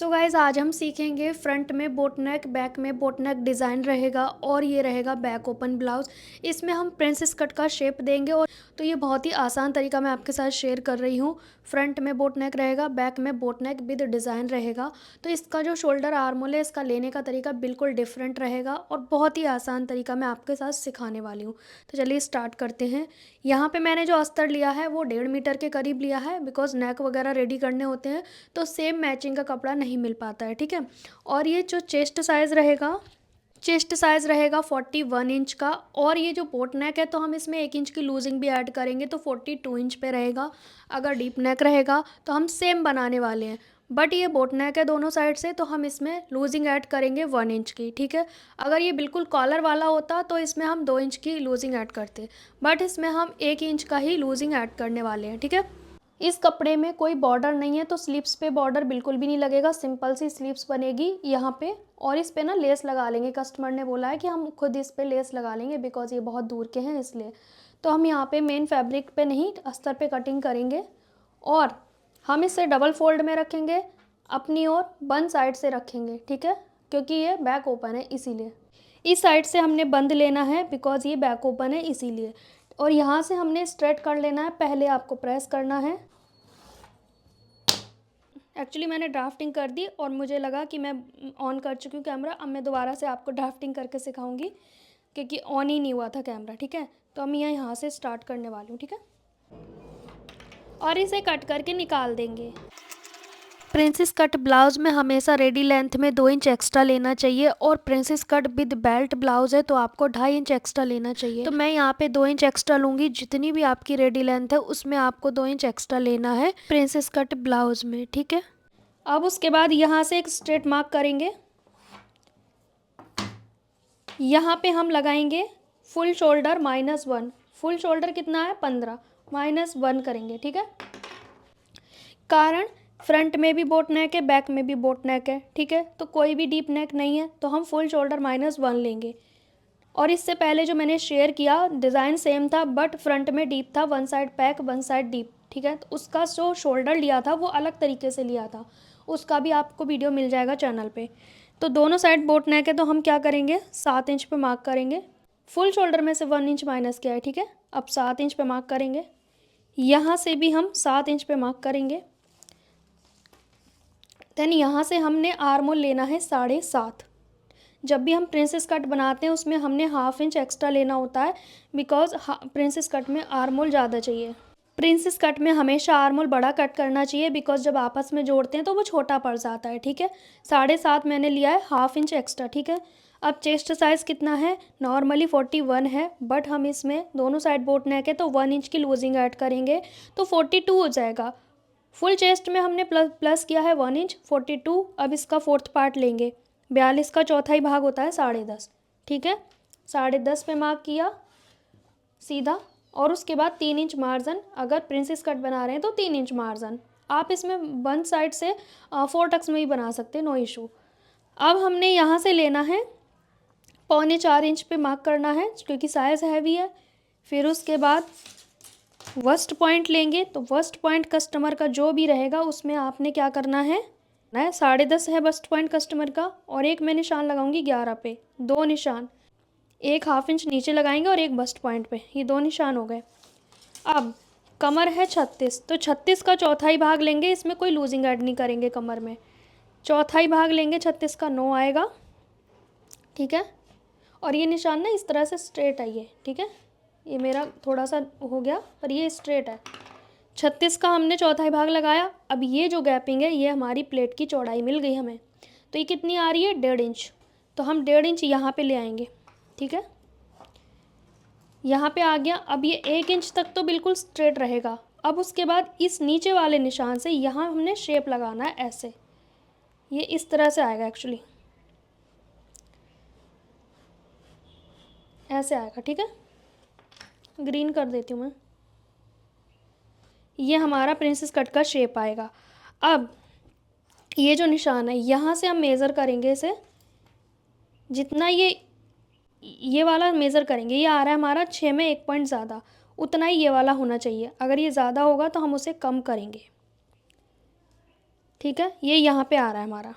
So guys आज हम सीखेंगे फ्रंट में बोट नेक, बैक में बोट नेक डिज़ाइन रहेगा और ये रहेगा बैक ओपन ब्लाउज़। इसमें हम प्रिंसेस कट का शेप देंगे और तो ये बहुत ही आसान तरीका मैं आपके साथ शेयर कर रही हूँ। फ्रंट में बोट नेक रहेगा, बैक में बोट नेक विद डिज़ाइन रहेगा। तो इसका जो शोल्डर आर्म होल है, इसका लेने का तरीका बिल्कुल डिफरेंट रहेगा और बहुत ही आसान तरीका मैं आपके साथ सिखाने वाली हूँ। तो चलिए स्टार्ट करते हैं। यहाँ पे मैंने जो अस्तर लिया है वो 1.5 मीटर के करीब लिया है, बिकॉज नेक वगैरह रेडी करने होते हैं तो सेम मैचिंग का कपड़ा नहीं मिल पाता है, ठीक है। और ये जो चेस्ट साइज़ रहेगा 41 इंच का। और ये जो बोट नेक है तो हम इसमें 1 इंच की लूजिंग भी ऐड करेंगे तो 42 इंच पे रहेगा। अगर डीप नेक रहेगा तो हम सेम बनाने वाले हैं, बट ये बोट नेक है दोनों साइड से तो हम इसमें लूजिंग ऐड करेंगे 1 इंच की, ठीक है। अगर ये बिल्कुल कॉलर वाला होता तो इसमें हम 2 इंच की लूजिंग ऐड करते, बट इसमें हम 1 इंच का ही लूजिंग ऐड करने वाले हैं, ठीक है। इस कपड़े में कोई बॉर्डर नहीं है तो स्लीव्स पे बॉर्डर बिल्कुल भी नहीं लगेगा, सिंपल सी स्लीव्स बनेगी यहाँ पे। और इस पे ना लेस लगा लेंगे, कस्टमर ने बोला है कि हम खुद इस पे लेस लगा लेंगे बिकॉज ये बहुत दूर के हैं इसलिए। तो हम यहाँ पे मेन फैब्रिक पे नहीं, अस्तर पे कटिंग करेंगे और हम इसे डबल फोल्ड में रखेंगे, अपनी ओर बंद साइड से रखेंगे, ठीक है, क्योंकि ये बैक ओपन है इसीलिए। इस साइड से हमने बंद लेना है बिकॉज ये बैक ओपन है इसीलिए। और यहाँ से हमने स्ट्रेट कर लेना है, पहले आपको प्रेस करना है। एक्चुअली मैंने ड्राफ्टिंग कर दी और मुझे लगा कि मैं ऑन कर चुकी हूँ कैमरा। अब मैं दोबारा से आपको ड्राफ्टिंग करके सिखाऊंगी क्योंकि ऑन ही नहीं हुआ था कैमरा, ठीक है। तो हम यहाँ से स्टार्ट करने वाली हूँ, ठीक है, और इसे कट करके निकाल देंगे। प्रिंसेस कट ब्लाउज़ में हमेशा रेडी लेंथ में 2 इंच एक्स्ट्रा लेना चाहिए और princess cut with belt blouse है तो आपको 2.5 इंच एक्स्ट्रा लेना चाहिए। तो मैं यहाँ पे 2 इंच एक्स्ट्रा लूँगी, जितनी भी आपकी रेडी लेंथ है उसमें आपको 2 इंच एक्स्ट्रा लेना है प्रिंसेस कट ब्लाउज़ में, ठीक है। अब उसके बाद यहाँ से एक स्ट्रेट मार्क करेंगे। यहाँ पे हम लगाएंगे फुल शोल्डर -1। फुल शोल्डर कितना है 15, -1 करेंगे, ठीक है। कारण फ्रंट में भी बोट नेक है, बैक में भी बोट नेक है, ठीक है, तो कोई भी डीप नेक नहीं है तो हम फुल शोल्डर -1 लेंगे। और इससे पहले जो मैंने शेयर किया डिज़ाइन सेम था बट फ्रंट में डीप था, 1 साइड पैक 1 साइड डीप, ठीक है। तो उसका जो शोल्डर लिया था वो अलग तरीके से लिया था, उसका भी आपको वीडियो मिल जाएगा चैनल पे। तो दोनों साइड बोट नेक है तो हम क्या करेंगे 7 इंच पे मार्क करेंगे। फुल शोल्डर में से 1 इंच माइनस किया है, ठीक है। अब 7 इंच पे मार्क करेंगे, यहाँ से भी हम 7 इंच पे मार्क करेंगे। देन यहाँ से हमने आर्म होल लेना है 7.5। जब भी हम प्रिंसेस कट बनाते हैं उसमें हमने 1/2 इंच एक्स्ट्रा लेना होता है बिकॉज प्रिंसेस कट में आर्म होल ज़्यादा चाहिए। प्रिंसेस कट में हमेशा आर्म होल बड़ा कट करना चाहिए बिकॉज जब आपस में जोड़ते हैं तो वो छोटा पड़ जाता है, ठीक है। 7.5 मैंने लिया है, 1/2 इंच एक्स्ट्रा, ठीक है। अब चेस्ट साइज़ कितना है, नॉर्मली 41 है बट हम इसमें दोनों साइड बोट नेक है तो 1 इंच की लूजिंग ऐड करेंगे तो 42 हो जाएगा। फुल चेस्ट में हमने प्लस किया है 1 इंच, 42। अब इसका 4th पार्ट लेंगे, 42 का चौथाई भाग होता है 10.5, ठीक है। 10.5 पे मार्क किया सीधा और उसके बाद 3 इंच मार्जिन। अगर प्रिंसेस कट बना रहे हैं तो 3 इंच मार्जिन। आप इसमें वन साइड से 4 टक्स में ही बना सकते हैं, नो इशू। अब हमने यहाँ से लेना है 3.25 इंच पे मार्क करना है क्योंकि साइज़ हैवी है। फिर उसके बाद वस्ट पॉइंट लेंगे तो वस्ट पॉइंट कस्टमर का जो भी रहेगा उसमें आपने क्या करना है 10.5 है वस्ट पॉइंट कस्टमर का, और एक मैं निशान लगाऊंगी 11 पे, 2 निशान, एक 1/2 इंच नीचे लगाएंगे और एक बस्ट पॉइंट पे, ये 2 निशान हो गए। अब कमर है 36 तो 36 का चौथाई भाग लेंगे, इसमें कोई लूजिंग ऐड नहीं करेंगे कमर में। चौथाई भाग लेंगे 36 का 9 आएगा, ठीक है। और ये निशान ना इस तरह से स्ट्रेट आइए, ठीक है। ये मेरा थोड़ा सा हो गया पर ये स्ट्रेट है। 36 का हमने चौथाई भाग लगाया। अब ये जो गैपिंग है ये हमारी प्लेट की चौड़ाई मिल गई हमें, तो ये कितनी आ रही है 1.5 इंच। तो हम 1.5 इंच यहाँ पे ले आएंगे, ठीक है, यहाँ पे आ गया। अब ये 1 इंच तक तो बिल्कुल स्ट्रेट रहेगा। अब उसके बाद इस नीचे वाले निशान से यहाँ हमने शेप लगाना है ऐसे, ये इस तरह से आएगा, एक्चुअली ऐसे आएगा, ठीक है। ग्रीन कर देती हूँ मैं, ये हमारा प्रिंसेस कट का शेप आएगा। अब ये जो निशान है यहाँ से हम मेज़र करेंगे इसे, जितना ये वाला मेज़र करेंगे, ये आ रहा है हमारा 6 में 1 पॉइंट ज़्यादा, उतना ही ये वाला होना चाहिए। अगर ये ज़्यादा होगा तो हम उसे कम करेंगे, ठीक है, ये यहाँ पे आ रहा है हमारा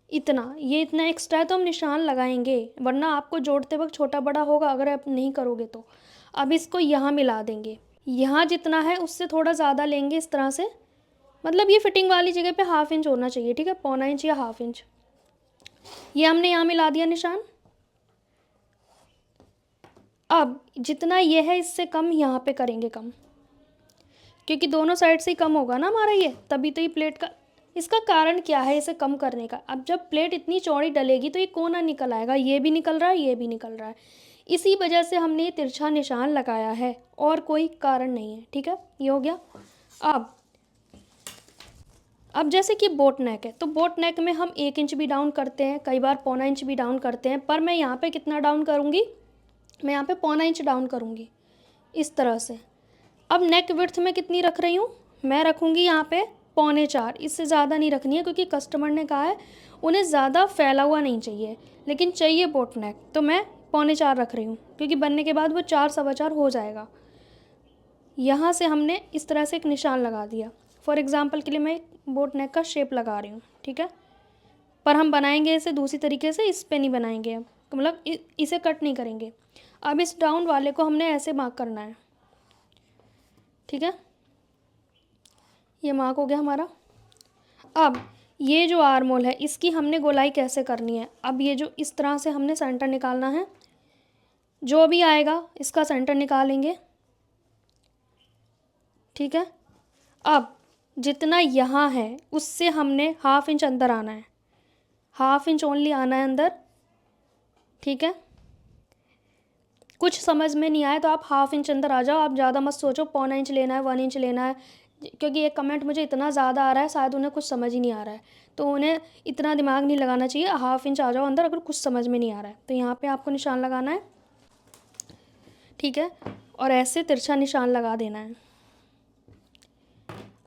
इतना, ये इतना एक्स्ट्रा है तो हम निशान लगाएंगे, वरना आपको जोड़ते वक्त छोटा बड़ा होगा अगर आप नहीं करोगे तो। अब इसको यहाँ मिला देंगे, यहाँ जितना है उससे थोड़ा ज़्यादा लेंगे इस तरह से, मतलब ये फिटिंग वाली जगह पे 1/2 इंच होना चाहिए, ठीक है, 1/4 इंच या 1/2 इंच। ये हमने यहाँ मिला दिया निशान। अब जितना ये है इससे कम यहाँ पे करेंगे कम, क्योंकि दोनों साइड से ही कम होगा ना हमारा ये, तभी तो ये प्लेट का, इसका कारण क्या है इसे कम करने का। अब जब प्लेट इतनी चौड़ी डलेगी तो ये कोना निकल आएगा, ये भी निकल रहा है, ये भी निकल रहा है, इसी वजह से हमने ये तिरछा निशान लगाया है, और कोई कारण नहीं है, ठीक है, ये हो गया। अब जैसे कि बोट नेक है, तो बोट नेक में हम 1 इंच भी डाउन करते हैं, कई बार 1/4 इंच भी डाउन करते हैं, पर मैं यहाँ पे कितना डाउन करूँगी, मैं यहाँ पे 1/4 इंच डाउन करूँगी इस तरह से। अब नेक विड्थ में कितनी रख रही हूँ, मैं रखूँगी यहाँ पे 3.25, इससे ज़्यादा नहीं रखनी है, क्योंकि कस्टमर ने कहा है उन्हें ज़्यादा फैला हुआ नहीं चाहिए, लेकिन चाहिए बोट नेक, तो मैं 3.25 रख रही हूँ, क्योंकि बनने के बाद वो 4 सवा 4 हो जाएगा। यहाँ से हमने इस तरह से एक निशान लगा दिया, फॉर एग्ज़ाम्पल के लिए मैं बोट नेक का शेप लगा रही हूँ, ठीक है, पर हम बनाएंगे इसे दूसरी तरीके से, इस पे नहीं बनाएंगे अब, मतलब इसे कट नहीं करेंगे। अब इस डाउन वाले को हमने ऐसे मार्क करना है, ठीक है, ये मार्क हो गया हमारा। अब ये जो आर्म होल है इसकी हमने गोलाई कैसे करनी है, अब ये जो इस तरह से हमने सेंटर निकालना है, जो भी आएगा इसका सेंटर निकालेंगे, ठीक है। अब जितना यहाँ है उससे हमने 1/2 इंच अंदर आना है, 1/2 इंच ओनली आना है अंदर, ठीक है। कुछ समझ में नहीं आए तो आप 1/2 इंच अंदर आ जाओ, आप ज़्यादा मत सोचो 1/4 इंच लेना है, 1 इंच लेना है, क्योंकि ये कमेंट मुझे इतना ज़्यादा आ रहा है, शायद उन्हें कुछ समझ ही नहीं आ रहा है, तो उन्हें इतना दिमाग नहीं लगाना चाहिए। 1/2 इंच आ जाओ अंदर अगर कुछ समझ में नहीं आ रहा है, तो यहाँ पे आपको निशान लगाना है, ठीक है, और ऐसे तिरछा निशान लगा देना है।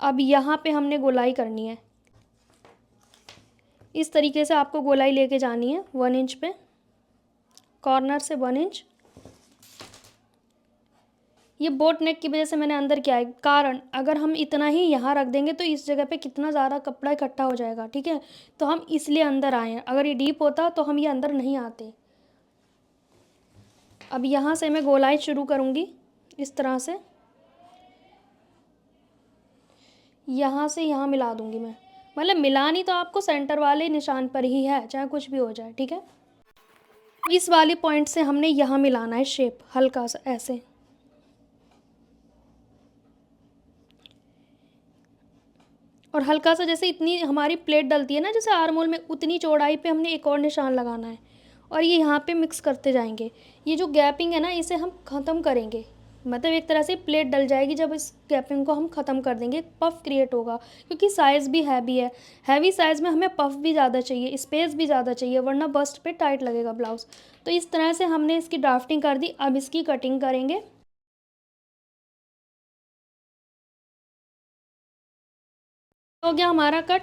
अब यहाँ पे हमने गोलाई करनी है, इस तरीके से आपको गोलाई लेके जानी है 1 इंच पे, कॉर्नर से 1 इंच। ये बोट नेक की वजह से मैंने अंदर किया है, कारण अगर हम इतना ही यहाँ रख देंगे तो इस जगह पे कितना ज़्यादा कपड़ा इकट्ठा हो जाएगा, ठीक है, तो हम इसलिए अंदर आए हैं, अगर ये डीप होता तो हम ये अंदर नहीं आते। अब यहाँ से मैं गोलाई शुरू करूँगी इस तरह से, यहाँ से यहाँ मिला दूँगी मैं, मतलब मिलानी तो आपको सेंटर वाले निशान पर ही है, चाहे कुछ भी हो जाए, ठीक है। इस वाले पॉइंट से हमने यहाँ मिलाना है शेप, हल्का सा ऐसे, और हल्का सा जैसे इतनी हमारी प्लेट डलती है ना जैसे आर्म होल में, उतनी चौड़ाई पे हमने एक और निशान लगाना है, और ये यहाँ पे मिक्स करते जाएंगे। ये जो गैपिंग है ना इसे हम ख़त्म करेंगे, मतलब एक तरह से प्लेट डल जाएगी जब इस गैपिंग को हम ख़त्म कर देंगे, पफ़ क्रिएट होगा, क्योंकि साइज़ भी हैवी है, हैवी साइज़ में हमें पफ़ भी ज़्यादा चाहिए, स्पेस भी ज़्यादा चाहिए, वरना बस्ट पे टाइट लगेगा ब्लाउज़। तो इस तरह से हमने इसकी ड्राफ्टिंग कर दी, अब इसकी कटिंग करेंगे। हो गया हमारा कट,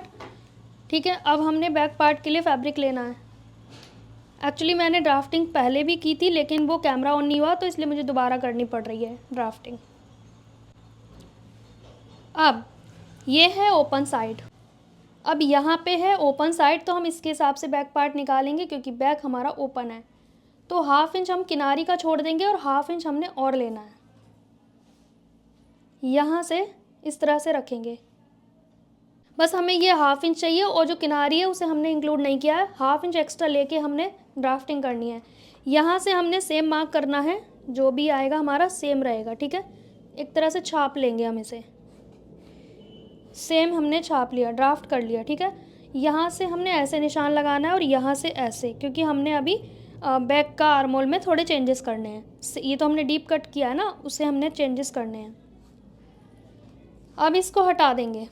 ठीक है। अब हमने बैक पार्ट के लिए फैब्रिक लेना है। एक्चुअली मैंने ड्राफ्टिंग पहले भी की थी, लेकिन वो कैमरा ऑन नहीं हुआ, तो इसलिए मुझे दोबारा करनी पड़ रही है ड्राफ्टिंग। अब ये है ओपन साइड, अब यहाँ पे है ओपन साइड, तो हम इसके हिसाब से बैक पार्ट निकालेंगे, क्योंकि बैक हमारा ओपन है, तो 1/2 इंच हम किनारी का छोड़ देंगे और 1/2 इंच हमने और लेना है, यहाँ से इस तरह से रखेंगे। बस हमें ये 1/2 इंच चाहिए, और जो किनारी है उसे हमने इंक्लूड नहीं किया है, 1/2 इंच एक्स्ट्रा लेके हमने ड्राफ्टिंग करनी है। यहाँ से हमने सेम मार्क करना है, जो भी आएगा हमारा सेम रहेगा, ठीक है, एक तरह से छाप लेंगे हम इसे, सेम हमने छाप लिया, ड्राफ्ट कर लिया, ठीक है। यहाँ से हमने ऐसे निशान लगाना है और यहाँ से ऐसे, क्योंकि हमने अभी बैक का आर्म होल में थोड़े चेंजेस करने हैं, ये तो हमने डीप कट किया है ना, उसे हमने चेंजेस करने हैं। अब इसको हटा देंगे,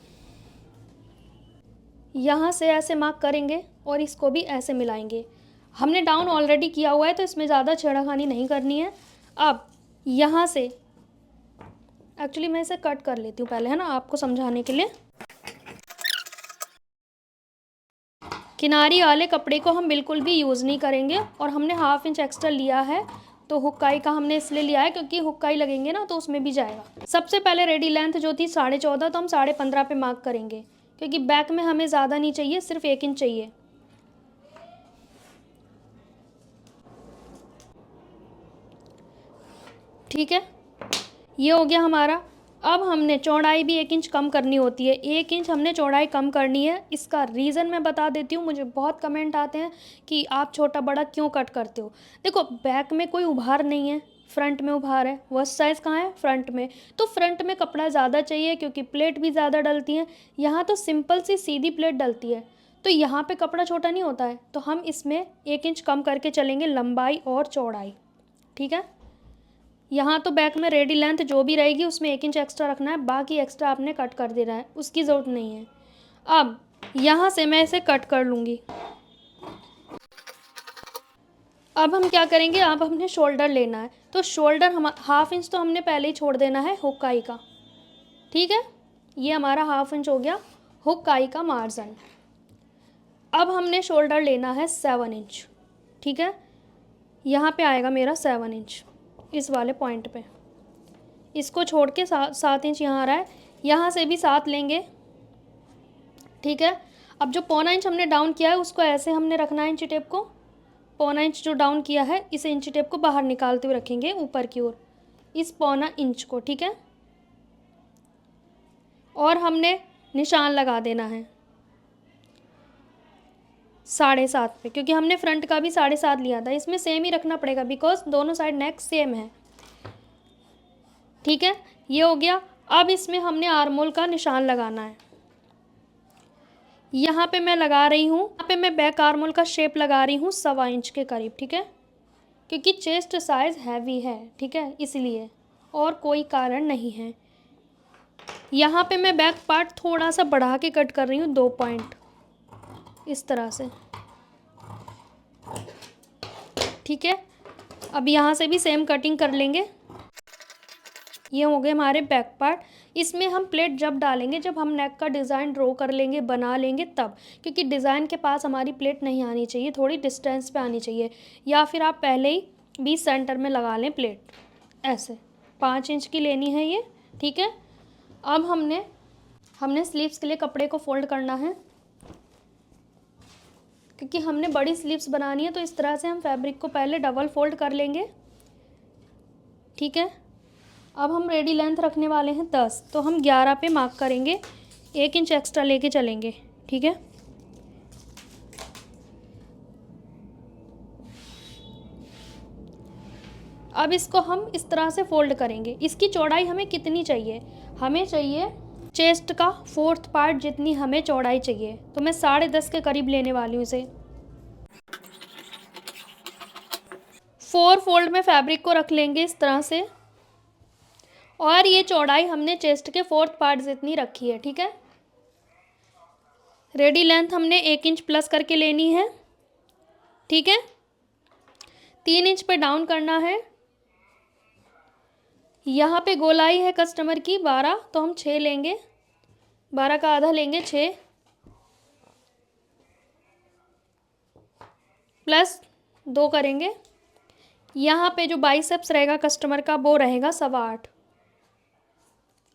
यहाँ से ऐसे मार्क करेंगे और इसको भी ऐसे मिलाएंगे। हमने डाउन ऑलरेडी किया हुआ है तो इसमें ज़्यादा छेड़खानी नहीं करनी है। अब यहाँ से एक्चुअली मैं इसे कट कर लेती हूँ पहले, है ना, आपको समझाने के लिए। किनारी वाले कपड़े को हम बिल्कुल भी यूज़ नहीं करेंगे, और हमने 1/2 इंच एक्स्ट्रा लिया है, तो हुक्काई का हमने इसलिए लिया है क्योंकि हुक्काई लगेंगे ना तो उसमें भी जाएगा। सबसे पहले रेडी लेंथ जो थी 14.5, तो हम 15.5 पे मार्क करेंगे, क्योंकि बैक में हमें ज़्यादा नहीं चाहिए, सिर्फ 1 इंच चाहिए। ठीक है, ये हो गया हमारा। अब हमने चौड़ाई भी 1 इंच कम करनी होती है, 1 इंच हमने चौड़ाई कम करनी है। इसका रीज़न मैं बता देती हूँ। मुझे बहुत कमेंट आते हैं कि आप छोटा बड़ा क्यों कट करते हो। देखो, बैक में कोई उभार नहीं है, फ्रंट में उभार है। वर्स्ट साइज़ कहाँ है? फ्रंट में। तो फ्रंट में कपड़ा ज़्यादा चाहिए क्योंकि प्लेट भी ज़्यादा डलती हैं। यहाँ तो सिंपल सी सीधी प्लेट डलती है, तो यहाँ पे कपड़ा छोटा नहीं होता है। तो हम इसमें 1 इंच कम करके चलेंगे, लंबाई और चौड़ाई। ठीक है, यहाँ तो बैक में रेडी लेंथ जो भी रहेगी उसमें 1 इंच एक्स्ट्रा रखना है, बाकी एक्स्ट्रा आपने कट कर देना है, उसकी ज़रूरत नहीं है। अब यहाँ से मैं इसे कट कर लूँगी। अब हम क्या करेंगे, अब हमने शोल्डर लेना है। तो शोल्डर हम 1/2 इंच तो हमने पहले ही छोड़ देना है हुक्काई का। ठीक है, ये हमारा 1/2 इंच हो गया हुक्काई का मार्जिन। अब हमने शोल्डर लेना है 7 इंच। ठीक है, यहाँ पे आएगा मेरा 7 इंच, इस वाले पॉइंट पे। इसको छोड़ के 7 इंच यहाँ आ रहा है, यहाँ से भी 7 लेंगे। ठीक है, अब जो 1/4 इंच हमने डाउन किया है उसको ऐसे हमने रखना है, इंची टेप को 1/4 इंच जो डाउन किया है इसे इंची टेप को बाहर निकालते हुए रखेंगे ऊपर की ओर, इस 1/4 इंच को। ठीक है, और हमने निशान लगा देना है 7.5 पे, क्योंकि हमने फ्रंट का भी 7.5 लिया था। इसमें सेम ही रखना पड़ेगा बिकॉज दोनों साइड नेक सेम है। ठीक है, ये हो गया। अब इसमें हमने आर्मोल का निशान लगाना है। यहाँ पे मैं लगा रही हूँ, यहाँ पे मैं बैक आर्मोल का शेप लगा रही हूँ 1.25 इंच के करीब। ठीक है, क्योंकि चेस्ट साइज़ हैवी है। ठीक है, इसलिए, और कोई कारण नहीं है। यहाँ पे मैं बैक पार्ट थोड़ा सा बढ़ा के कट कर रही हूँ, 2 पॉइंट इस तरह से। ठीक है, अब यहाँ से भी सेम कटिंग कर लेंगे। ये हो गए हमारे बैक पार्ट। इसमें हम प्लेट जब डालेंगे, जब हम नेक का डिज़ाइन ड्रॉ कर लेंगे, बना लेंगे तब, क्योंकि डिज़ाइन के पास हमारी प्लेट नहीं आनी चाहिए, थोड़ी डिस्टेंस पे आनी चाहिए। या फिर आप पहले ही 20 सेंटर में लगा लें प्लेट, ऐसे 5 इंच की लेनी है ये। ठीक है, अब हमने स्लीव्स के लिए कपड़े को फोल्ड करना है, क्योंकि हमने बड़ी स्लीव्स बनानी है। तो इस तरह से हम फैब्रिक को पहले डबल फोल्ड कर लेंगे। ठीक है, अब हम रेडी लेंथ रखने वाले हैं 10, तो हम 11 पे मार्क करेंगे, 1 इंच एक्स्ट्रा लेके चलेंगे। ठीक है, अब इसको हम इस तरह से फोल्ड करेंगे। इसकी चौड़ाई हमें कितनी चाहिए? हमें चाहिए चेस्ट का 4th पार्ट जितनी हमें चौड़ाई चाहिए, तो मैं 10.5 के करीब लेने वाली हूँ इसे। 4 फोल्ड में फैब्रिक को रख लेंगे इस तरह से, और ये चौड़ाई हमने चेस्ट के 4th पार्ट जितनी रखी है। ठीक है, रेडी लेंथ हमने 1 इंच प्लस करके लेनी है। ठीक है, 3 इंच पे डाउन करना है। यहाँ पे गोलाई है कस्टमर की 12, तो हम 6 लेंगे, 12 का आधा लेंगे, 6 प्लस 2 करेंगे। यहाँ पे जो बाइसेप्स रहेगा कस्टमर का वो रहेगा 8.25।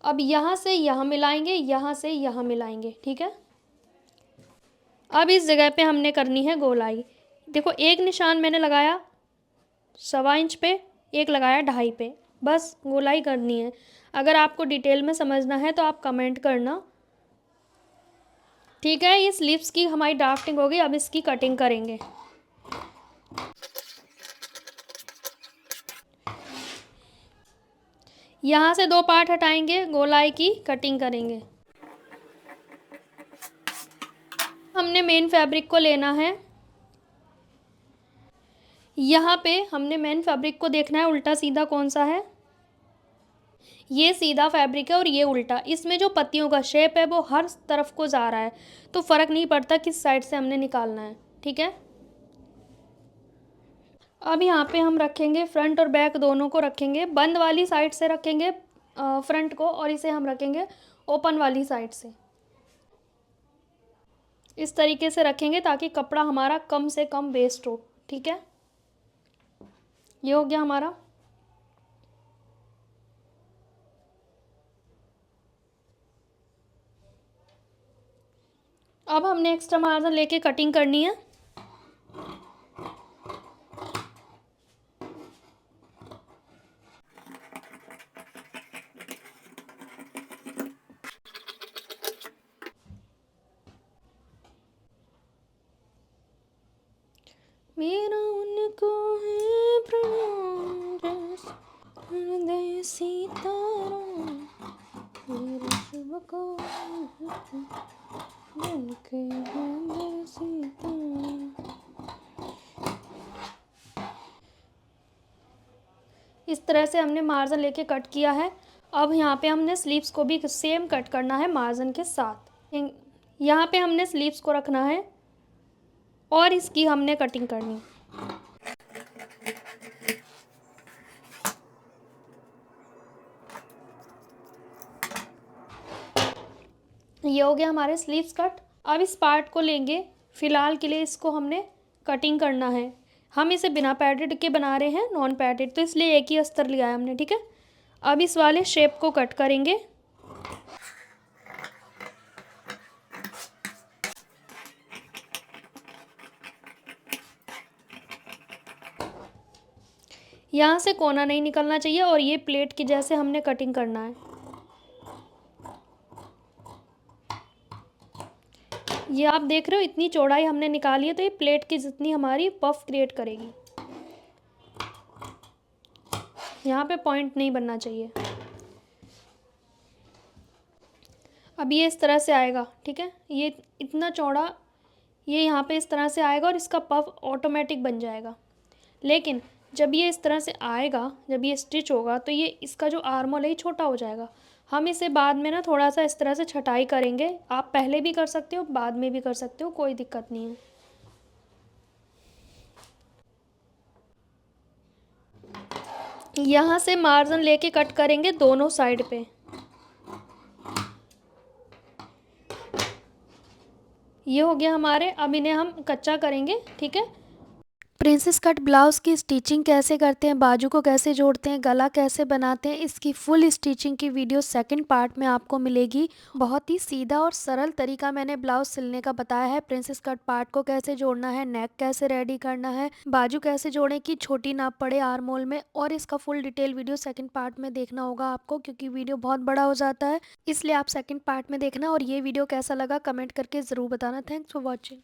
अब यहाँ से यहाँ मिलाएंगे, यहाँ से यहाँ मिलाएंगे। ठीक है, अब इस जगह पे हमने करनी है गोलाई। देखो, एक निशान मैंने लगाया 1.25 इंच पे, एक लगाया 2.5 पे, बस गोलाई करनी है। अगर आपको डिटेल में समझना है तो आप कमेंट करना। ठीक है, ये स्लीव्स की हमारी ड्राफ्टिंग हो गई। अब इसकी कटिंग करेंगे। यहाँ से 2 पार्ट हटाएंगे, गोलाई की कटिंग करेंगे। हमने मेन फैब्रिक को लेना है। यहाँ पे हमने मेन फैब्रिक को देखना है उल्टा सीधा कौन सा है। ये सीधा फैब्रिक है और ये उल्टा। इसमें जो पत्तियों का शेप है वो हर तरफ को जा रहा है, तो फ़र्क नहीं पड़ता किस साइड से हमने निकालना है। ठीक है, अब यहाँ पे हम रखेंगे फ्रंट और बैक दोनों को रखेंगे। बंद वाली साइड से रखेंगे फ्रंट को, और इसे हम रखेंगे ओपन वाली साइड से। इस तरीके से रखेंगे ताकि कपड़ा हमारा कम से कम वेस्ट हो। ठीक है, ये हो गया हमारा। अब हमने एक्स्ट्रा मार्जिन लेके कटिंग करनी है। मेरा उनको है प्रणाम हृदय सितारों, मेरे शुभ को दिल के हृदय सितारों। इस तरह से हमने मार्जिन लेके कट किया है। अब यहाँ पे हमने स्लीव्स को भी सेम कट करना है मार्जिन के साथ। यहाँ पे हमने स्लीव्स को रखना है और इसकी हमने कटिंग करनी। ये हो गया हमारे स्लीव्स कट। अब इस पार्ट को लेंगे, फ़िलहाल के लिए इसको हमने कटिंग करना है। हम इसे बिना पैडेड के बना रहे हैं, नॉन पैडेड, तो इसलिए एक ही अस्तर लिया है हमने, ठीक है। अब इस वाले शेप को कट करेंगे। यहाँ से कोना नहीं निकलना चाहिए और ये प्लेट की जैसे हमने कटिंग करना है। ये आप देख रहे हो इतनी चौड़ाई हमने निकाली है, तो ये प्लेट की जितनी हमारी पफ क्रिएट करेगी। यहाँ पे पॉइंट नहीं बनना चाहिए। अब ये इस तरह से आएगा, ठीक है। ये इतना चौड़ा, ये यहाँ पे इस तरह से आएगा और इसका पफ ऑटोमेटिक बन जाएगा। लेकिन जब ये इस तरह से आएगा, जब ये स्टिच होगा, तो ये इसका जो आर्म होल है छोटा हो जाएगा। हम इसे बाद में ना थोड़ा सा इस तरह से छटाई करेंगे। आप पहले भी कर सकते हो, बाद में भी कर सकते हो, कोई दिक्कत नहीं है। यहाँ से मार्जिन लेके कट करेंगे दोनों साइड पे। ये हो गया हमारे। अब इन्हें हम कच्चा करेंगे, ठीक है। प्रिंसेस कट ब्लाउज़ की स्टिचिंग कैसे करते हैं, बाजू को कैसे जोड़ते हैं, गला कैसे बनाते हैं, इसकी फुल स्टिचिंग की वीडियो सेकंड पार्ट में आपको मिलेगी। बहुत ही सीधा और सरल तरीका मैंने ब्लाउज सिलने का बताया है। प्रिंसेस कट पार्ट को कैसे जोड़ना है, नेक कैसे रेडी करना है, बाजू कैसे जोड़ें कि छोटी ना पड़े आर्म होल में, और इसका full detail video second part में देखना होगा आपको, क्योंकि वीडियो बहुत बड़ा हो जाता है, इसलिए आप सेकेंड पार्ट में देखना। और ये वीडियो कैसा लगा कमेंट करके ज़रूर बताना। Thanks for watching.